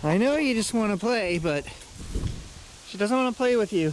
I know you just want to play, but she doesn't want to play with you.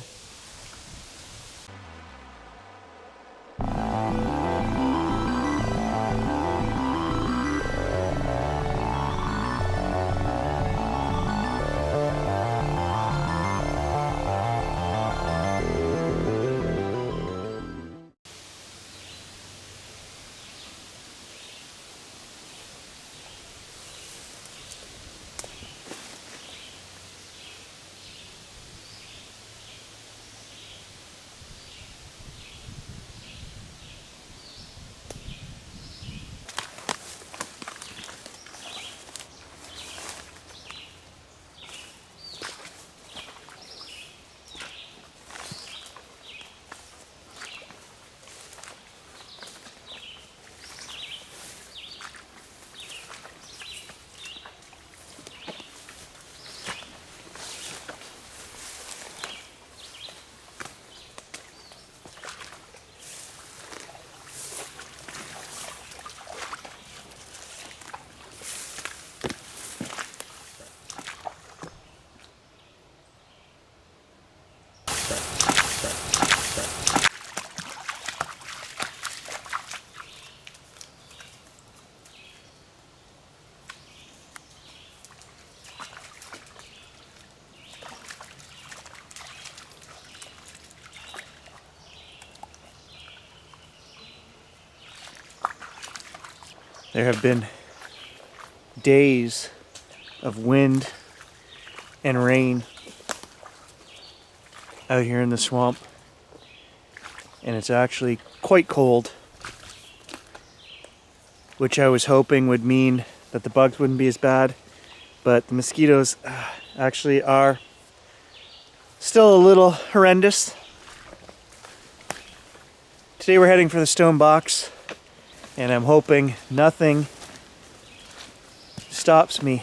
There have been days of wind and rain out here in the swamp, and it's actually quite cold, which I was hoping would mean that the bugs wouldn't be as bad, but the mosquitoes actually are still a little horrendous. Today we're heading for the stone box, and I'm hoping nothing stops me.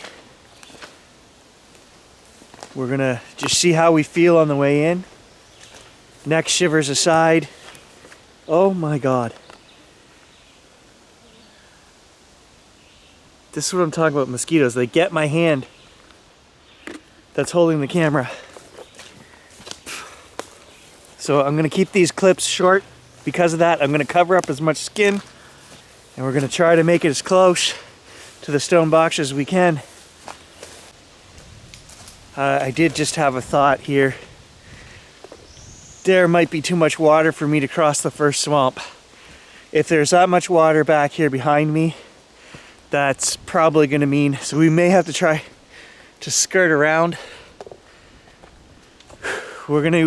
We're gonna just see how we feel on the way in. Neck shivers aside. Oh my God. This is what I'm talking about, mosquitoes. They get my hand that's holding the camera. So I'm gonna keep these clips short because of that. I'm gonna cover up as much skin, and we're gonna try to make it as close to the stone box as we can. I did just have a thought here. There might be too much water for me to cross the first swamp. If there's that much water back here behind me, that's probably gonna mean, so we may have to try to skirt around. We're gonna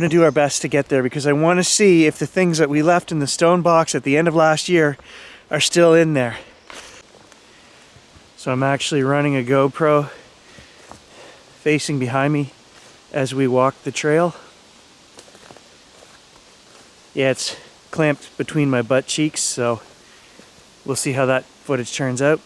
do our best to get there, because I want to see if the things that we left in the stone box at the end of last year are still in there. So I'm actually running a GoPro facing behind me as we walk the trail. Yeah, it's clamped between my butt cheeks, so we'll see how that footage turns out.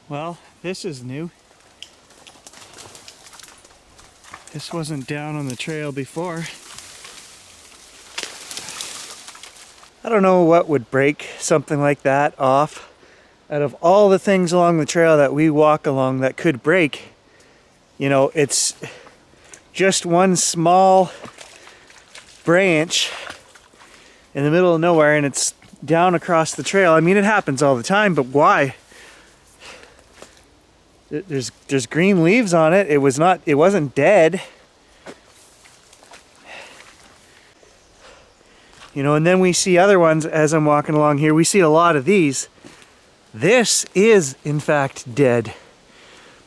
Well, this is new. This wasn't down on the trail before. I don't know what would break something like that off. Out of all the things along the trail that we walk along that could break, you know, it's just one small branch in the middle of nowhere, and it's down across the trail. I mean, it happens all the time, but why? There's green leaves on it. It wasn't dead. You know, and then we see other ones as I'm walking along here. We see a lot of these. This is, in fact, dead.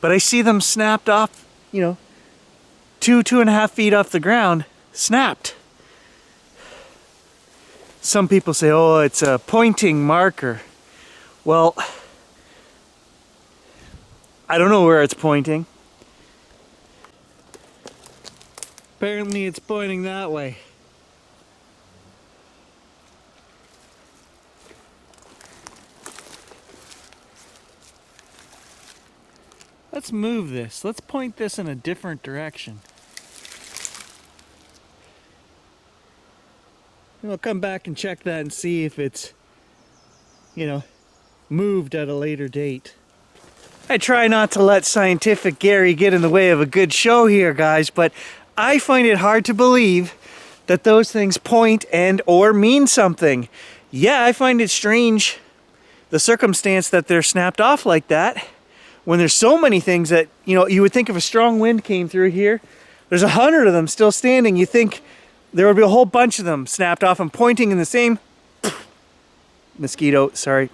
But I see them snapped off, you know, 2.5 feet off the ground, snapped. Some people say, oh, it's a pointing marker. Well, I don't know where it's pointing. Apparently it's pointing that way. Let's move this. Let's point this in a different direction. And we'll come back and check that and see if it's, you know, moved at a later date. I try not to let scientific Gary get in the way of a good show here, guys, but I find it hard to believe that those things point and or mean something. Yeah, I find it strange, the circumstance that they're snapped off like that, when there's so many things that, you know, you would think if a strong wind came through here, there's 100 of them still standing, you think there would be a whole bunch of them snapped off and pointing in the same... Mosquito, sorry.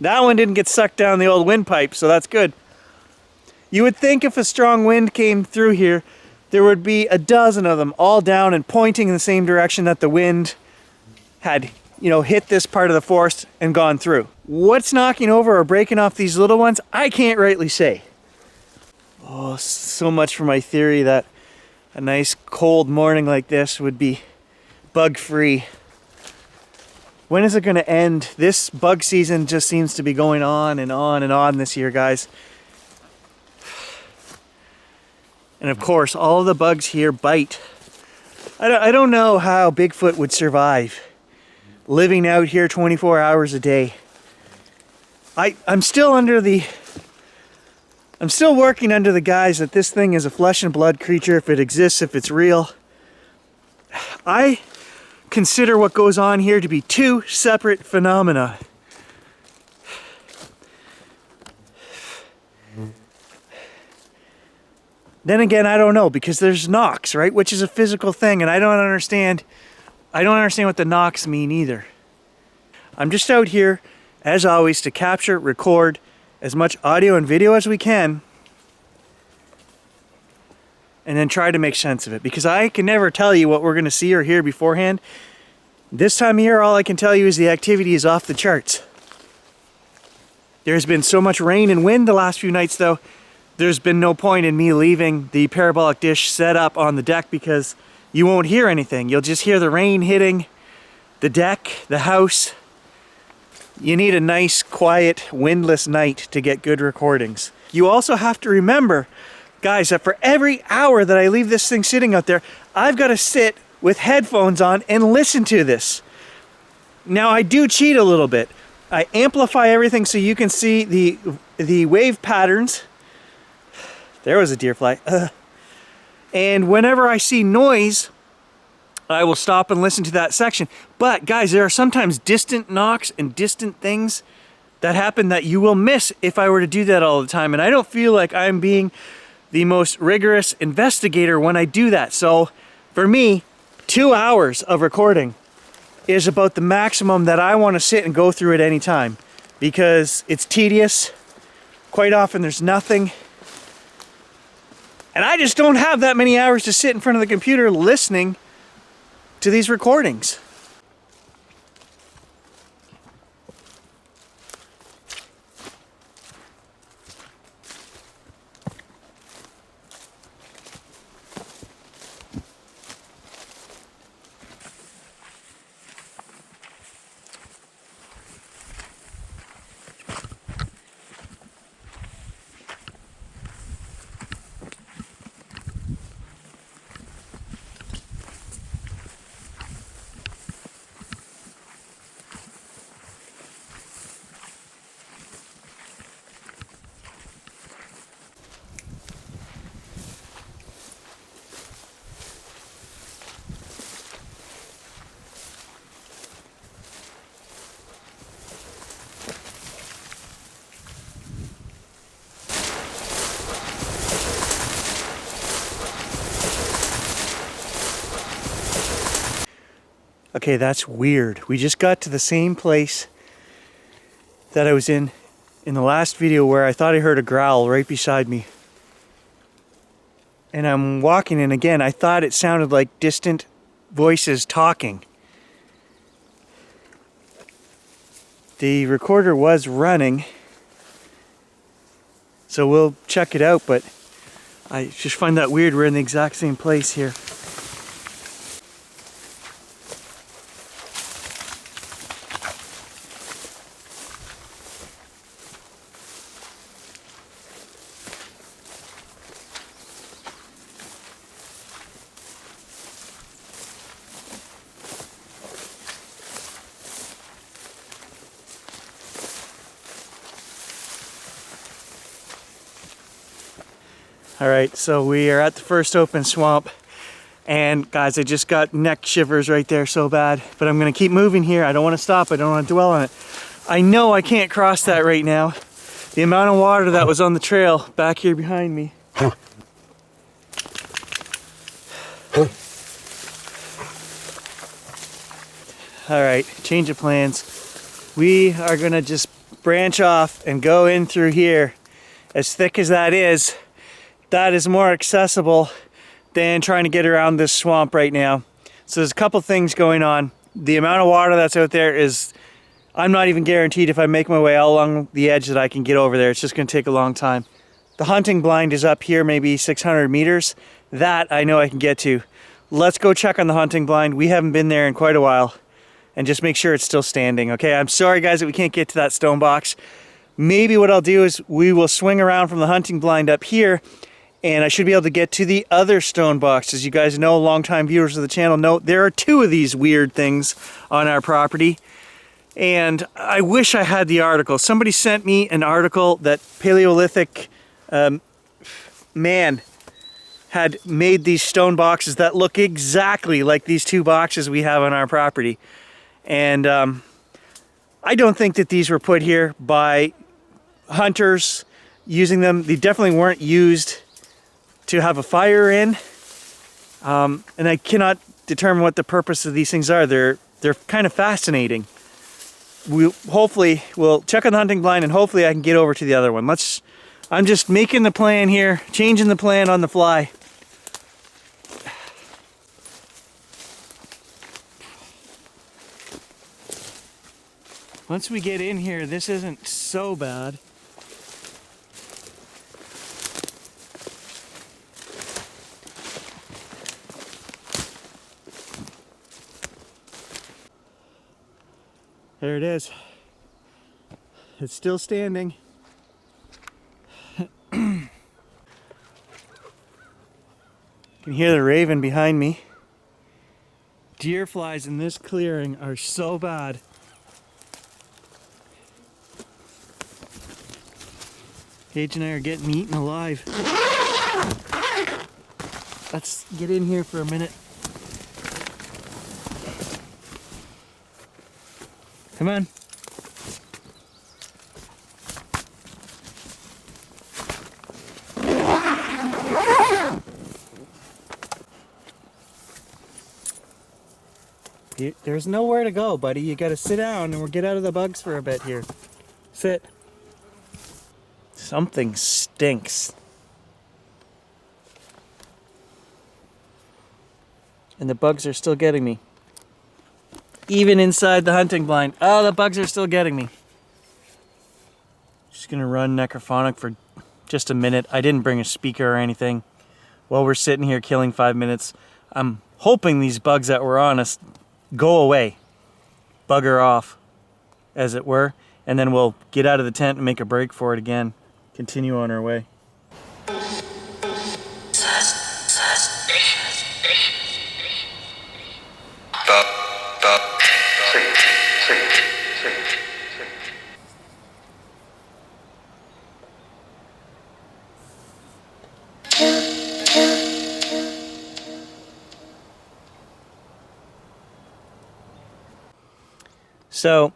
That one didn't get sucked down the old windpipe, so that's good. You would think if a strong wind came through here, there would be a dozen of them all down and pointing in the same direction that the wind had, you know, hit this part of the forest and gone through. What's knocking over or breaking off these little ones, I can't rightly say. Oh, so much for my theory that a nice cold morning like this would be bug-free. When is it going to end? This bug season just seems to be going on and on and on this year, guys. And of course, all of the bugs here bite. I don't know how Bigfoot would survive living out here 24 hours a day. I'm still working under the guise that this thing is a flesh and blood creature, if it exists, if it's real. I consider what goes on here to be two separate phenomena. Then again, I don't know, because there's knocks, right? Which is a physical thing, and I don't understand what the knocks mean either. I'm just out here, as always, to capture, record as much audio and video as we can, and then try to make sense of it, because I can never tell you what we're going to see or hear beforehand. This time of year, all I can tell you is the activity is off the charts. There's been so much rain and wind the last few nights, though, there's been no point in me leaving the parabolic dish set up on the deck, because you won't hear anything. You'll just hear the rain hitting the deck, the house. You need a nice, quiet, windless night to get good recordings. You also have to remember, guys, that for every hour that I leave this thing sitting out there, I've got to sit with headphones on and listen to this. Now, I do cheat a little bit. I amplify everything so you can see the wave patterns. There was a deer fly. And whenever I see noise, I will stop and listen to that section. But guys, there are sometimes distant knocks and distant things that happen that you will miss if I were to do that all the time. And I don't feel like I'm being the most rigorous investigator when I do that. So for me, 2 hours of recording is about the maximum that I want to sit and go through at any time, because it's tedious. Quite often there's nothing. And I just don't have that many hours to sit in front of the computer listening to these recordings. Okay, that's weird. We just got to the same place that I was in the last video, where I thought I heard a growl right beside me. And I'm walking, and again, I thought it sounded like distant voices talking. The recorder was running, So we'll check it out, but I just find that weird. We're in the exact same place here. All right, so we are at the first open swamp, and guys, I just got neck shivers right there so bad, but I'm gonna keep moving here. I don't wanna stop, I don't wanna dwell on it. I know I can't cross that right now. The amount of water that was on the trail back here behind me. All right, change of plans. We are gonna just branch off and go in through here. As thick as that is more accessible than trying to get around this swamp right now. So there's a couple things going on. The amount of water that's out there is, I'm not even guaranteed if I make my way all along the edge that I can get over there. It's just gonna take a long time. The hunting blind is up here, maybe 600 meters. That I know I can get to. Let's go check on the hunting blind. We haven't been there in quite a while, and just make sure it's still standing, okay? I'm sorry guys that we can't get to that stone box. Maybe what I'll do is we will swing around from the hunting blind up here, and I should be able to get to the other stone box. As you guys know, longtime viewers of the channel know, there are two of these weird things on our property. And I wish I had the article. Somebody sent me an article that Paleolithic man had made these stone boxes that look exactly like these two boxes we have on our property. And I don't think that these were put here by hunters using them. They definitely weren't used to have a fire in, and I cannot determine what the purpose of these things are. They're kind of fascinating. Hopefully we'll check on the hunting blind, and hopefully I can get over to the other one. I'm just making the plan here, changing the plan on the fly. Once we get in here, this isn't so bad. There it is. It's still standing. You can hear the raven behind me. Deer flies in this clearing are so bad. Paige and I are getting eaten alive. Let's get in here for a minute. Come on. There's nowhere to go, buddy. You gotta sit down and we'll get out of the bugs for a bit here. Sit. Something stinks. And the bugs are still getting me. Even inside the hunting blind. Oh, the bugs are still getting me. Just gonna run necrophonic for just a minute. I didn't bring a speaker or anything. While we're sitting here killing 5 minutes, I'm hoping these bugs that were on us go away. Bugger off, as it were. And then we'll get out of the tent and make a break for it again. Continue on our way. So,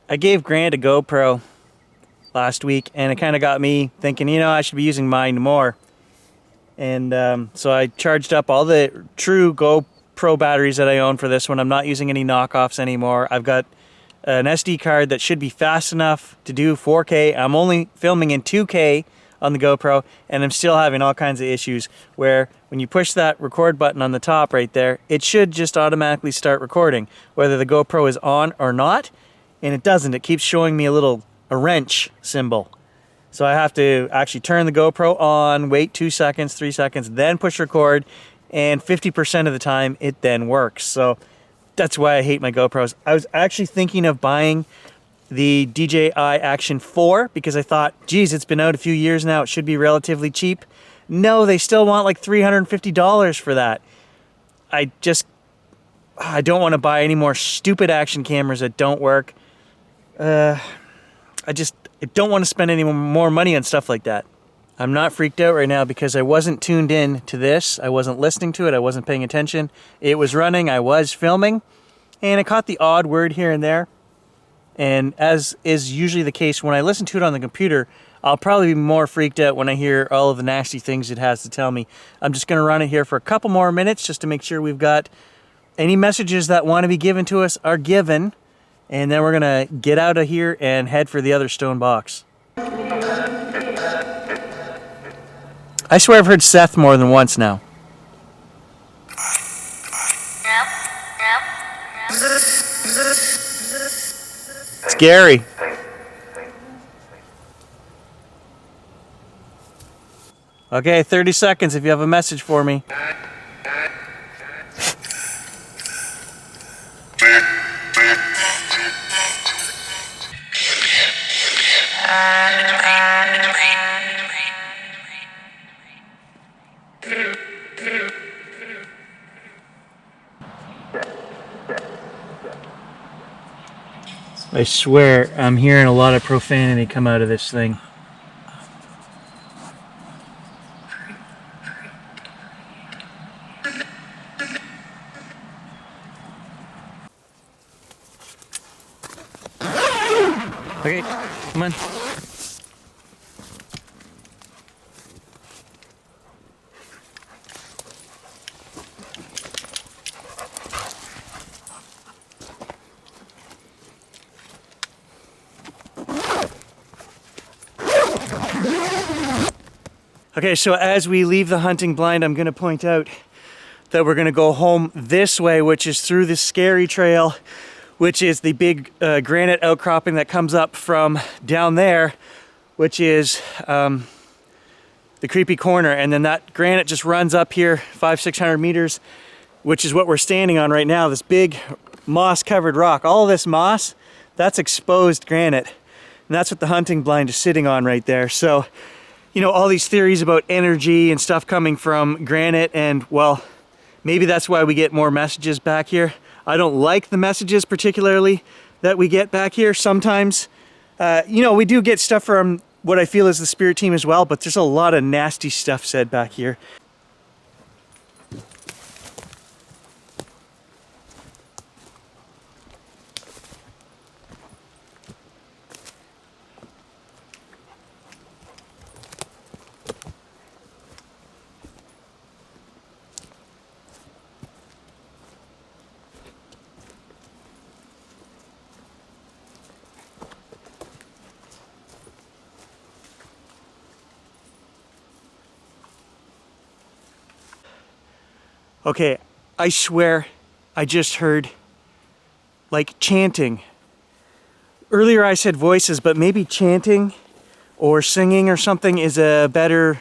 I gave Grant a GoPro last week, and it kind of got me thinking, you know, I should be using mine more. And so I charged up all the true GoPro batteries that I own for this one. I'm not using any knockoffs anymore. I've got an SD card that should be fast enough to do 4K. I'm only filming in 2K on the GoPro, and I'm still having all kinds of issues where when you push that record button on the top right there, it should just automatically start recording, whether the GoPro is on or not, and it doesn't. It keeps showing me a wrench symbol. So I have to actually turn the GoPro on, wait 2 seconds, 3 seconds, then push record, and 50% of the time it then works. So that's why I hate my GoPros. I was actually thinking of buying the DJI Action 4 because I thought, geez, it's been out a few years now, it should be relatively cheap. No, they still want like $350 for that. I don't want to buy any more stupid action cameras that don't work. I don't want to spend any more money on stuff like that. I'm not freaked out right now because I wasn't tuned in to this. I wasn't listening to it. I wasn't paying attention. It was running. I was filming. And I caught the odd word here and there. And as is usually the case when I listen to it on the computer, I'll probably be more freaked out when I hear all of the nasty things it has to tell me. I'm just going to run it here for a couple more minutes just to make sure we've got any messages that want to be given to us are given. And then we're going to get out of here and head for the other stone box. I swear I've heard Seth more than once now. Scary. Okay, 30 seconds if you have a message for me. I swear I'm hearing a lot of profanity come out of this thing. Okay, come on. Okay, so as we leave the hunting blind, I'm going to point out that we're going to go home this way, which is through this scary trail, which is the big granite outcropping that comes up from down there, which is the creepy corner. And then that granite just runs up here 500-600 meters, which is what we're standing on right now, this big moss-covered rock. All of this moss, that's exposed granite. And that's what the hunting blind is sitting on right there. So, you know, all these theories about energy and stuff coming from granite, and well, maybe that's why we get more messages back here. I don't like the messages particularly that we get back here. Sometimes, you know, we do get stuff from what I feel is the spirit team as well, but there's a lot of nasty stuff said back here. Okay, I swear I just heard like chanting. Earlier I said voices, but maybe chanting or singing or something is a better,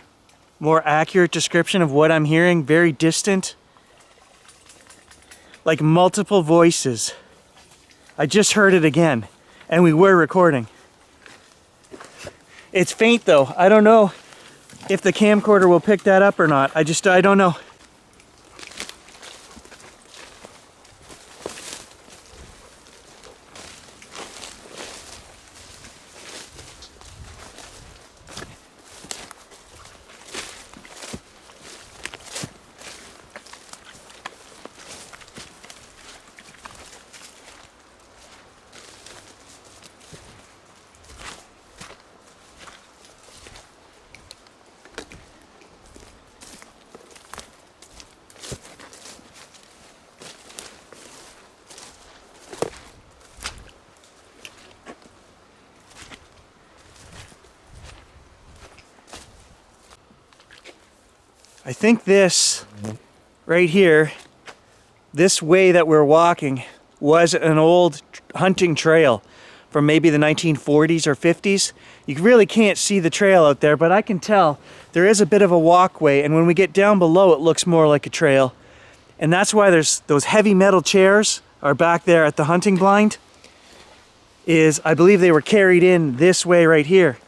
more accurate description of what I'm hearing. Very distant. Like multiple voices. I just heard it again, and we were recording. It's faint though. I don't know if the camcorder will pick that up or not. I don't know. I think this right here, this way that we're walking, was an old hunting trail from maybe the 1940s or 50s. You really can't see the trail out there, but I can tell there is a bit of a walkway, and when we get down below it looks more like a trail. And that's why there's those heavy metal chairs are back there at the hunting blind. I believe they were carried in this way right here.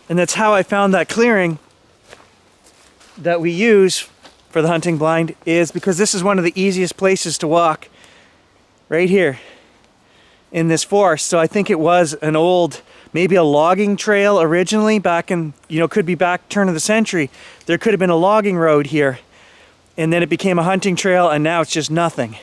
And that's how I found that clearing that we use for the hunting blind, is because this is one of the easiest places to walk right here in this forest. So I think it was an old, maybe a logging trail originally back in, could be back turn of the century. There could have been a logging road here, and then it became a hunting trail, and now it's just nothing.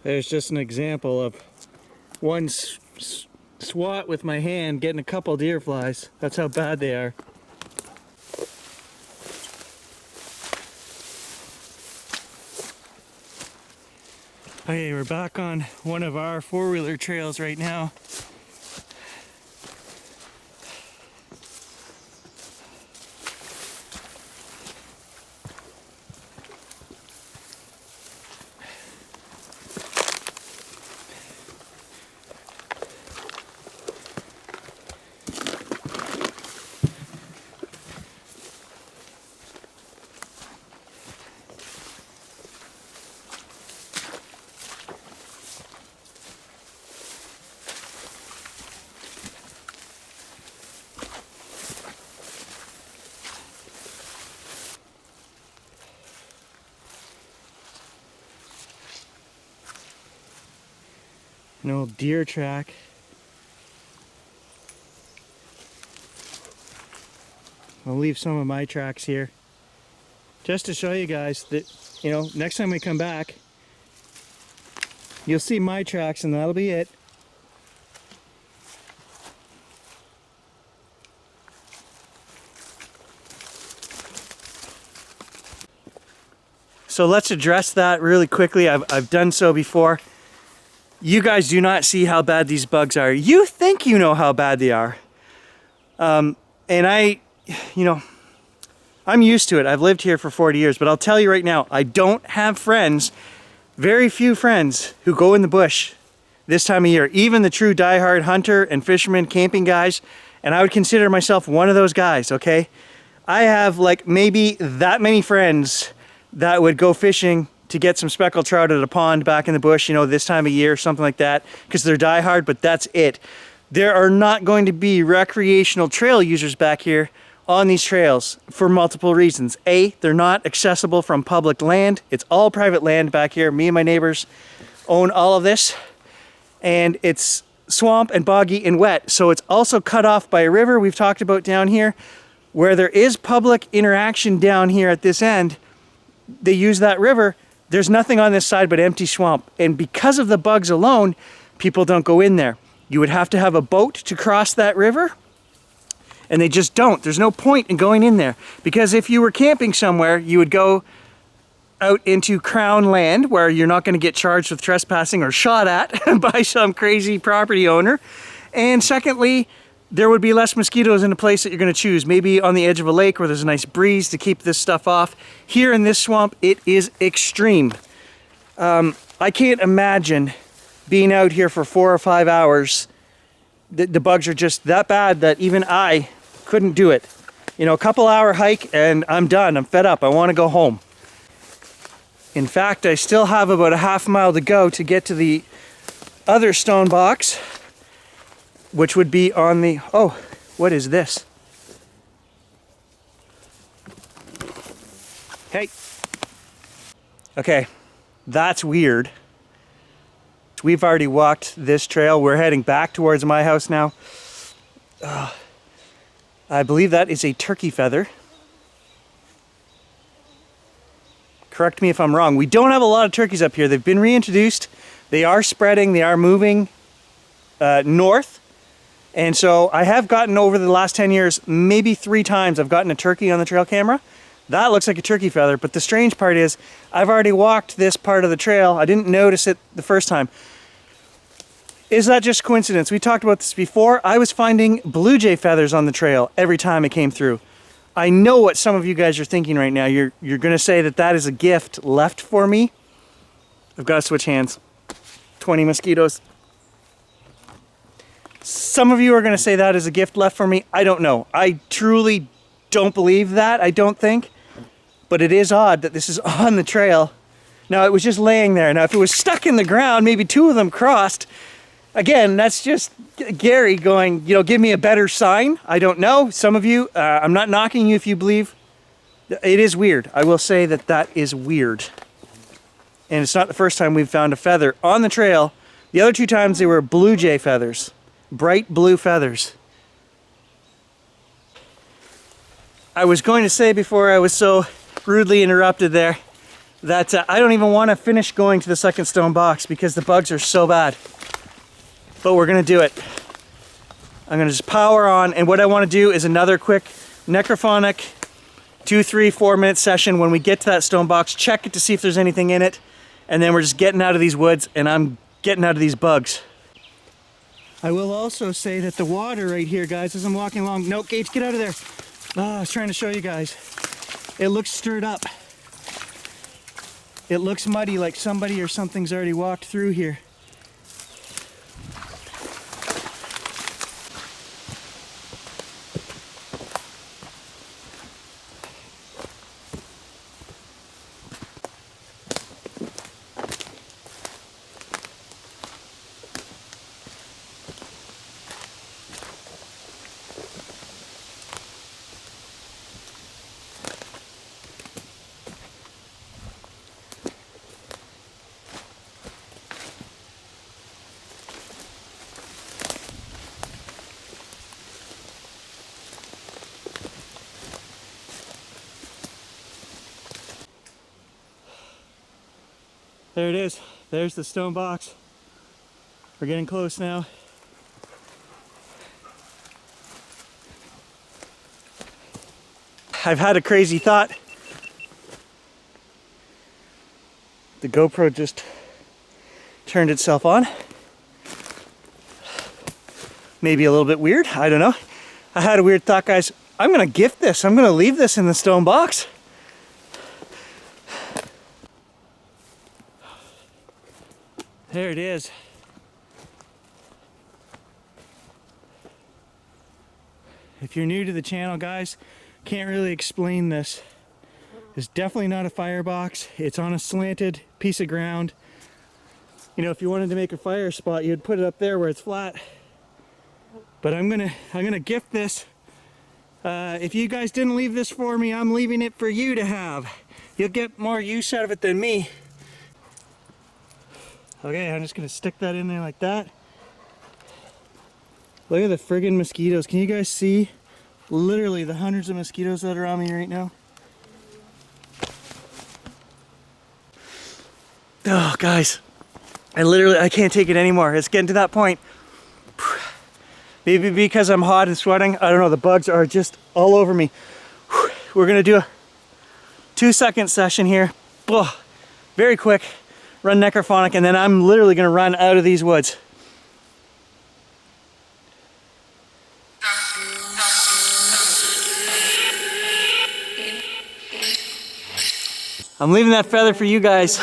There's just an example of one swat with my hand getting a couple deer flies. That's how bad they are. Okay, we're back on one of our four-wheeler trails right now. An old deer track. I'll leave some of my tracks here just to show you guys that, next time we come back, you'll see my tracks and that'll be it. So let's address that really quickly. I've done so before. You guys do not see how bad these bugs are. You think you know how bad they are. And I'm used to it. I've lived here for 40 years, but I'll tell you right now, I don't have friends, very few friends, who go in the bush this time of year. Even the true diehard hunter and fisherman camping guys, and I would consider myself one of those guys, okay? I have like maybe that many friends that would go fishing to get some speckled trout at a pond back in the bush, this time of year, something like that, because they're diehard, but that's it. There are not going to be recreational trail users back here on these trails for multiple reasons. A, they're not accessible from public land. It's all private land back here. Me and my neighbors own all of this, and it's swamp and boggy and wet. So it's also cut off by a river we've talked about down here. Where there is public interaction down here at this end, they use that river. There's nothing on this side but empty swamp. And because of the bugs alone, people don't go in there. You would have to have a boat to cross that river, and they just don't. There's no point in going in there, because if you were camping somewhere, you would go out into Crown land where you're not going to get charged with trespassing or shot at by some crazy property owner. And secondly, there would be less mosquitoes in the place that you're going to choose. Maybe on the edge of a lake where there's a nice breeze to keep this stuff off. Here in this swamp, it is extreme. I can't imagine being out here for 4 or 5 hours. The bugs are just that bad that even I couldn't do it. A couple hour hike and I'm done. I'm fed up. I want to go home. In fact, I still have about a half mile to go to get to the other stone box, which would be on the, oh, what is this? Hey. Okay, that's weird. We've already walked this trail. We're heading back towards my house now. I believe that is a turkey feather. Correct me if I'm wrong. We don't have a lot of turkeys up here. They've been reintroduced, They are spreading, they are moving north. And so I have gotten, over the last 10 years, maybe 3 times I've gotten a turkey on the trail camera. That looks like a turkey feather, but the strange part is I've already walked this part of the trail. I didn't notice it the first time. Is that just coincidence? We talked about this before. I was finding blue jay feathers on the trail every time it came through. I know what some of you guys are thinking right now. You're gonna say that that is a gift left for me. I've got to switch hands. 20 mosquitoes. Some of you are going to say that is a gift left for me. I don't know. I truly don't believe that, I don't think. But it is odd that this is on the trail. Now, it was just laying there. Now, if it was stuck in the ground, maybe 2 of them crossed. Again, that's just Gary going, you know, give me a better sign. I don't know. Some of you, I'm not knocking you if you believe. It is weird. I will say that that is weird. And it's not the first time we've found a feather on the trail. The other 2 times they were blue jay feathers. Bright blue feathers. I was going to say before I was so rudely interrupted there that I don't even want to finish going to the second stone box because the bugs are so bad. But we're going to do it. I'm going to just power on, and what I want to do is another quick necrophonic 2, 3, 4 minute session when we get to that stone box, check it to see if there's anything in it, and then we're just getting out of these woods and I'm getting out of these bugs. I will also say that the water right here, guys, as I'm walking along, no, Gage, get out of there. Oh, I was trying to show you guys. It looks stirred up. It looks muddy, like somebody or something's already walked through here. There it is. There's the stone box. We're getting close now. I've had a crazy thought. The GoPro just turned itself on. Maybe a little bit weird, I don't know. I had a weird thought, guys. I'm gonna gift this. I'm gonna leave this in the stone box. There it is. If you're new to the channel, guys, can't really explain this. It's definitely not a firebox. It's on a slanted piece of ground. You know, if you wanted to make a fire spot, you'd put it up there where it's flat. But I'm gonna gift this. If you guys didn't leave this for me, I'm leaving it for you to have. You'll get more use out of it than me. Okay, I'm just gonna stick that in there like that. Look at the friggin' mosquitoes. Can you guys see literally the hundreds of mosquitoes that are on me right now? Oh, guys, I can't take it anymore. It's getting to that point. Maybe because I'm hot and sweating, I don't know, the bugs are just all over me. We're gonna do a 2-second session here. Very quick, run necrophonic, and then I'm literally gonna run out of these woods. I'm leaving that feather for you guys.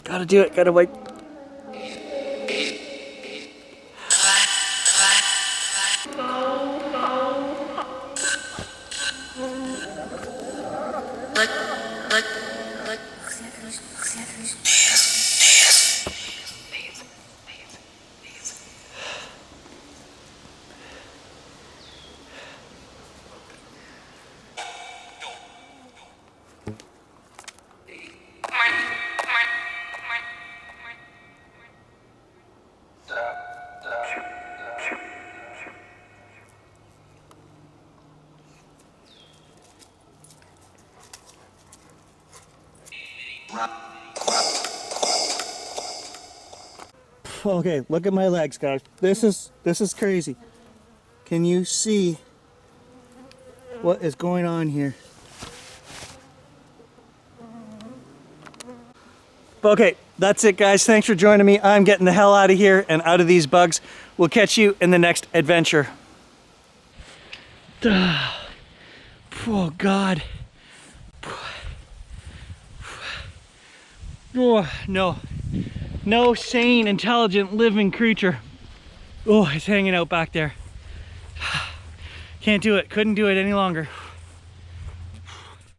Gotta do it, gotta wait. Okay, look at my legs, guys. This is crazy. Can you see what is going on here? Okay, that's it, guys. Thanks for joining me. I'm getting the hell out of here and out of these bugs. We'll catch you in the next adventure. Oh, God. Oh, no. No sane, intelligent, living creature. Oh, it's hanging out back there. Can't do it. Couldn't do it any longer.